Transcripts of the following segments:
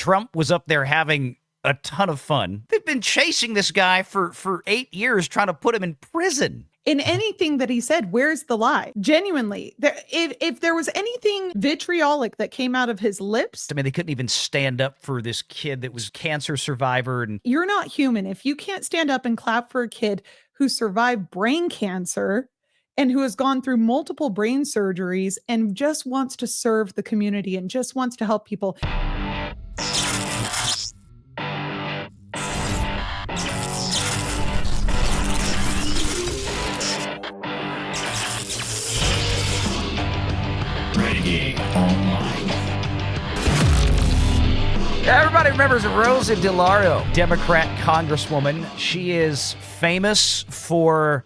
Trump was up there having a ton of fun. They've been chasing this guy for 8 years, trying to put him in prison. In anything that he said, where's the lie? Genuinely, if there was anything vitriolic that came out of his lips, I mean, they couldn't even stand up for this kid that was cancer survivor. And you're not human if you can't stand up and clap for a kid who survived brain cancer and who has gone through multiple brain surgeries and just wants to serve the community and just wants to help people. Renegade Online. Everybody remembers Rosa DeLauro, Democrat congresswoman. She is famous for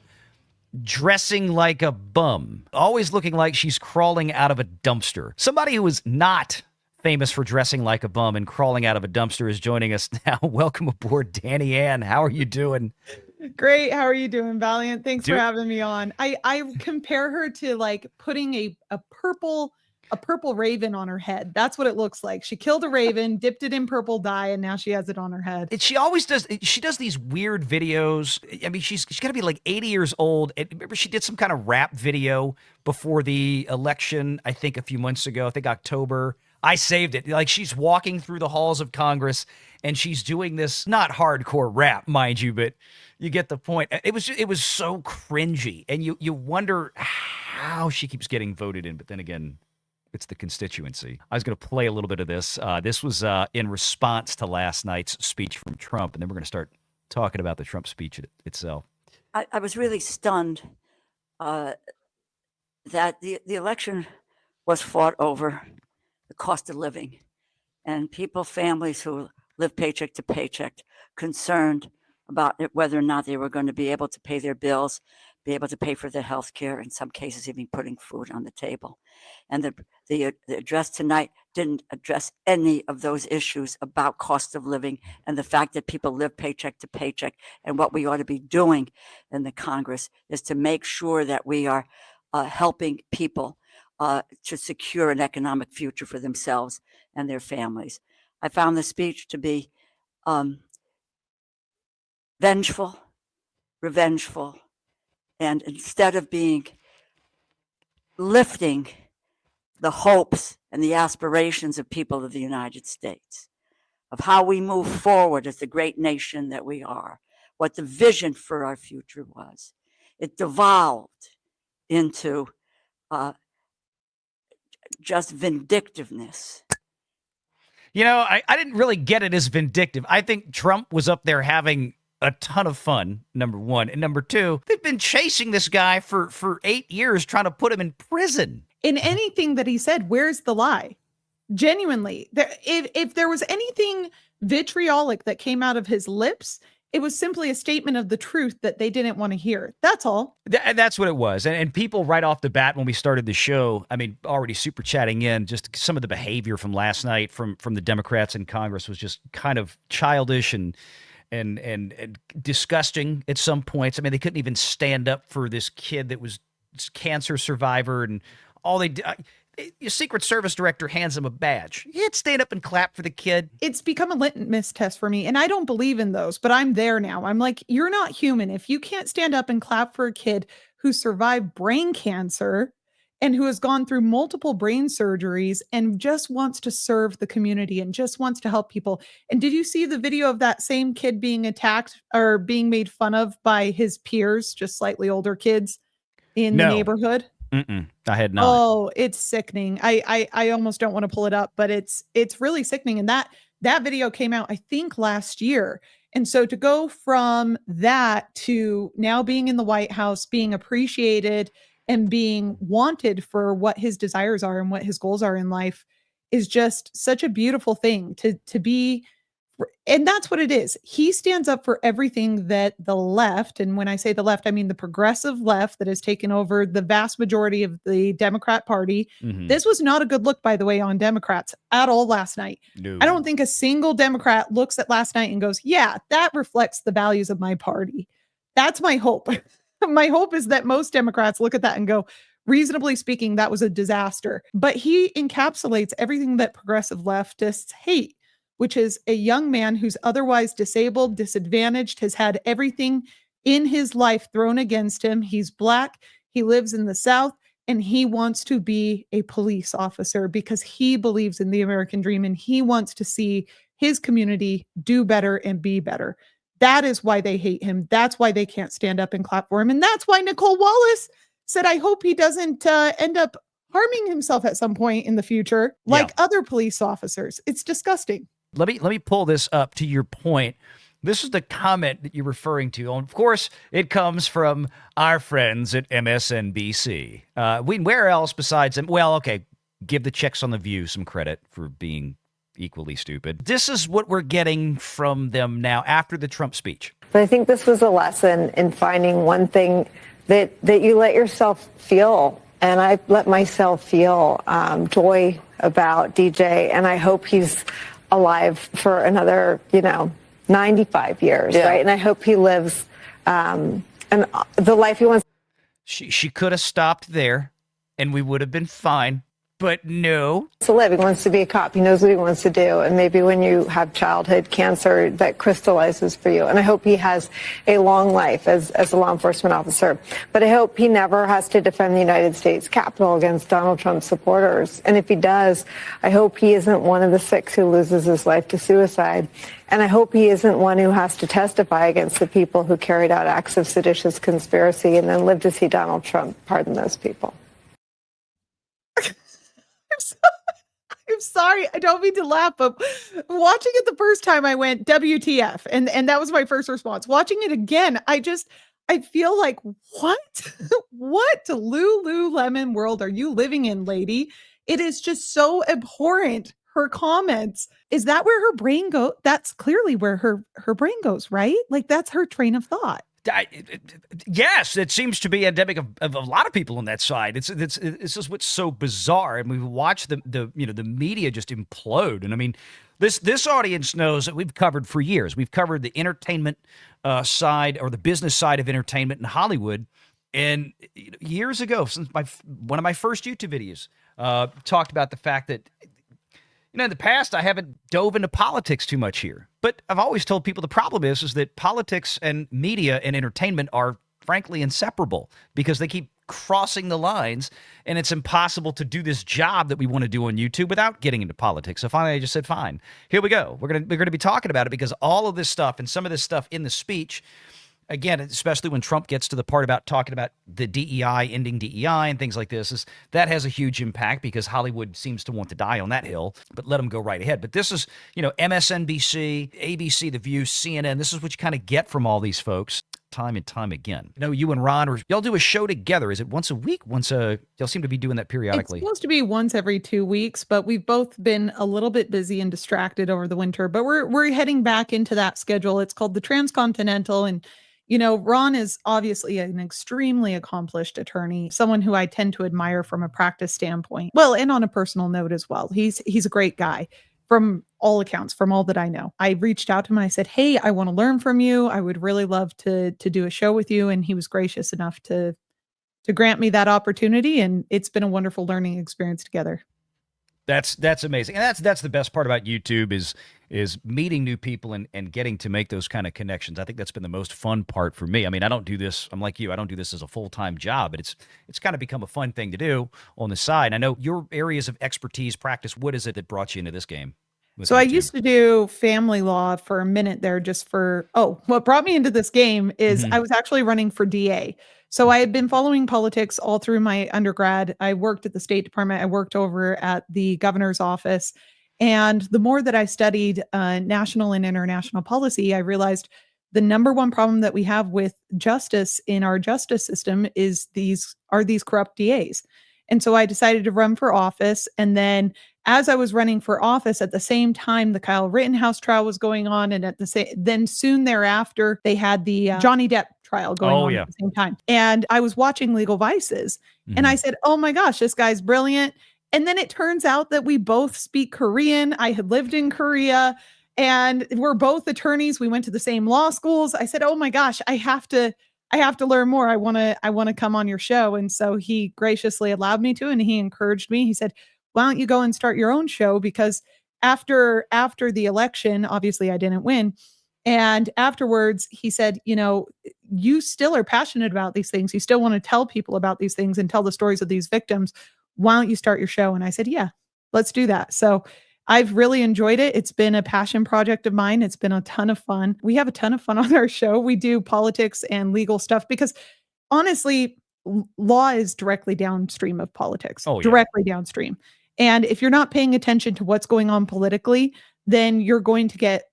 dressing like a bum, always looking like she's crawling out of a dumpster. Somebody who is not famous for dressing like a bum and crawling out of a dumpster is joining us now. Welcome aboard, Danny Ann. How are you doing? Great. How are you doing, Valiant? Thanks for having me on. I compare her to like putting a purple raven on her head. That's what it looks like. She killed a raven, dipped it in purple dye, and now she has it on her head. And she always does. She does these weird videos. I mean, she's got to be like 80 years old. And remember, she did some kind of rap video before the election, I think a few months ago, I think October. I saved it. Like, she's walking through the halls of Congress and she's doing this, not hardcore rap, mind you, but you get the point. It was so cringy, and you wonder how she keeps getting voted in. But then again, it's the constituency. I was going to play a little bit of this. This was in response to last night's speech from Trump, and then we're going to start talking about the Trump speech itself. I was really stunned that the election was fought over the cost of living, and families who live paycheck to paycheck, concerned about whether or not they were going to be able to pay their bills, be able to pay for their health care, in some cases even putting food on the table. And the address tonight didn't address any of those issues about cost of living and the fact that people live paycheck to paycheck. And what we ought to be doing in the Congress is to make sure that we are helping people to secure an economic future for themselves and their families. I found the speech to be vengeful, revengeful, and instead of being lifting the hopes and the aspirations of people of the United States, of how we move forward as the great nation that we are, what the vision for our future was, it devolved into just vindictiveness. You know, I didn't really get it as vindictive. I think Trump was up there having a ton of fun, number one. And number two, they've been chasing this guy for 8 years, trying to put him in prison. In anything that he said, where's the lie? Genuinely, if there was anything vitriolic that came out of his lips, it was simply a statement of the truth that they didn't want to hear. That's all. That's what it was. And people right off the bat when we started the show, I mean, already super chatting in, just some of the behavior from last night from the Democrats in Congress was just kind of childish and disgusting at some points. I mean, they couldn't even stand up for this kid that was cancer survivor, and all they did. Your Secret Service director hands him a badge. He'd stand up and clap for the kid. It's become a litmus test for me, and I don't believe in those, but I'm there now. I'm like, you're not human if you can't stand up and clap for a kid who survived brain cancer and who has gone through multiple brain surgeries and just wants to serve the community and just wants to help people. And did you see the video of that same kid being attacked or being made fun of by his peers, just slightly older kids in the neighborhood? I had not. Oh, it's sickening. I almost don't want to pull it up, but it's really sickening. And that video came out, I think, last year. And so to go from that to now being in the White House, being appreciated and being wanted for what his desires are and what his goals are in life is just such a beautiful thing to be. And that's what it is. He stands up for everything that the left, and when I say the left, I mean the progressive left that has taken over the vast majority of the Democrat Party. Mm-hmm. This was not a good look, by the way, on Democrats at all last night. No. I don't think a single Democrat looks at last night and goes, yeah, that reflects the values of my party. That's my hope. My hope is that most Democrats look at that and go, reasonably speaking, that was a disaster. But he encapsulates everything that progressive leftists hate, which is a young man who's otherwise disabled, disadvantaged, has had everything in his life thrown against him. He's Black, he lives in the South, and he wants to be a police officer because he believes in the American dream and he wants to see his community do better and be better. That is why they hate him. That's why they can't stand up and clap for him. And that's why Nicole Wallace said, I hope he doesn't end up harming himself at some point in the future, like other police officers. It's disgusting. Let me pull this up to your point. This is the comment that you're referring to. And of course, it comes from our friends at MSNBC. Where else besides them? Well, okay, give the checks on the View some credit for being equally stupid. This is what we're getting from them now after the Trump speech. But I think this was a lesson in finding one thing that you let yourself feel. And I let myself feel joy about DJ. And I hope he's alive for another, 95 years, right? And I hope he lives and the life he wants. She could have stopped there and we would have been fine. But no. To live. He wants to be a cop. He knows what he wants to do. And maybe when you have childhood cancer, that crystallizes for you. And I hope he has a long life as a law enforcement officer. But I hope he never has to defend the United States Capitol against Donald Trump's supporters. And if he does, I hope he isn't one of the 6 who loses his life to suicide. And I hope he isn't one who has to testify against the people who carried out acts of seditious conspiracy and then live to see Donald Trump pardon those people. I'm sorry. I don't mean to laugh, but watching it the first time I went WTF. And that was my first response. Watching it again, I feel like, what? What Lululemon world are you living in, lady? It is just so abhorrent. Her comments. Is that where her brain goes? That's clearly where her brain goes, right? Like that's her train of thought. Yes, it seems to be endemic of a lot of people on that side. It's just what's so bizarre, and we've watched the media just implode. And I mean, this audience knows that we've covered for years. We've covered the entertainment side or the business side of entertainment in Hollywood. And years ago, since one of my first YouTube videos, talked about the fact that in the past, I haven't dove into politics too much here, but I've always told people the problem is that politics and media and entertainment are frankly inseparable because they keep crossing the lines and it's impossible to do this job that we want to do on YouTube without getting into politics. So finally, I just said, fine, here we go. We're going to be talking about it because all of this stuff and some of this stuff in the speech, again, especially when Trump gets to the part about talking about the DEI, ending DEI and things like this, that has a huge impact because Hollywood seems to want to die on that hill, but let them go right ahead. But this is, MSNBC, ABC, The View, CNN. This is what you kind of get from all these folks time and time again. You and Ron, y'all do a show together. Is it once a week? Y'all seem to be doing that periodically. It's supposed to be once every 2 weeks, but we've both been a little bit busy and distracted over the winter, but we're heading back into that schedule. It's called the Transcontinental, and Ron is obviously an extremely accomplished attorney, someone who I tend to admire from a practice standpoint. Well, and on a personal note as well. He's a great guy from all accounts, from all that I know. I reached out to him and I said, hey, I want to learn from you. I would really love to do a show with you. And he was gracious enough to grant me that opportunity. And it's been a wonderful learning experience together. That's amazing. And that's the best part about YouTube is meeting new people and getting to make those kind of connections. I think that's been the most fun part for me. I mean, I don't do this. I'm like you. I don't do this as a full-time job, but it's kind of become a fun thing to do on the side. I know your areas of expertise, practice. What is it that brought you into this game? So I used to do family law for a minute there what brought me into this game is I was actually running for DA. So I had been following politics all through my undergrad. I worked at the State Department. I worked over at the governor's office. And the more that I studied national and international policy, I realized the number one problem that we have with justice in our justice system is these corrupt DAs. And so I decided to run for office. And then as I was running for office at the same time, the Kyle Rittenhouse trial was going on. And then soon thereafter, they had the Johnny Depp trial going on at the same time. And I was watching Legal Vices and I said, oh my gosh, this guy's brilliant. And then it turns out that we both speak Korean. I had lived in Korea and we're both attorneys. We went to the same law schools. I said, oh my gosh, I have to learn more. I want to come on your show. And so he graciously allowed me to, and he encouraged me. He said, why don't you go and start your own show? Because after the election, obviously I didn't win. And afterwards, he said, you still are passionate about these things. You still want to tell people about these things and tell the stories of these victims. Why don't you start your show? And I said, yeah, let's do that. So I've really enjoyed it. It's been a passion project of mine. It's been a ton of fun. We have a ton of fun on our show. We do politics and legal stuff because honestly, law is directly downstream of politics, directly downstream. And if you're not paying attention to what's going on politically, then you're going to get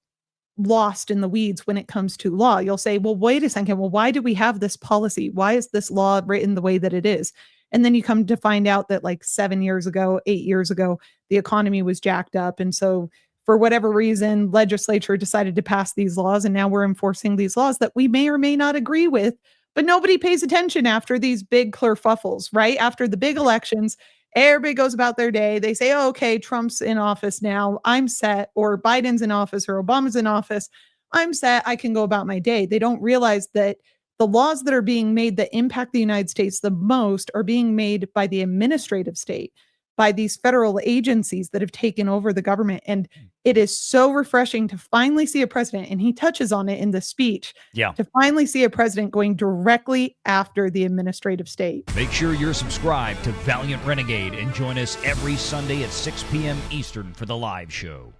lost in the weeds when it comes to law. You'll say, well, wait a second. Well, why do we have this policy? Why is this law written the way that it is? And then you come to find out that like 7 years ago, 8 years ago, the economy was jacked up. And so for whatever reason, legislature decided to pass these laws. And now we're enforcing these laws that we may or may not agree with, but nobody pays attention after these big kerfuffles, right? After the big elections, everybody goes about their day. They say, oh, okay, Trump's in office now. I'm set. Or Biden's in office or Obama's in office. I'm set. I can go about my day. They don't realize that the laws that are being made that impact the United States the most are being made by the administrative state, by these federal agencies that have taken over the government. And it is so refreshing to finally see a president, and he touches on it in the speech, to finally see a president going directly after the administrative state. Make sure you're subscribed to Valiant Renegade and join us every Sunday at 6 p.m. Eastern for the live show.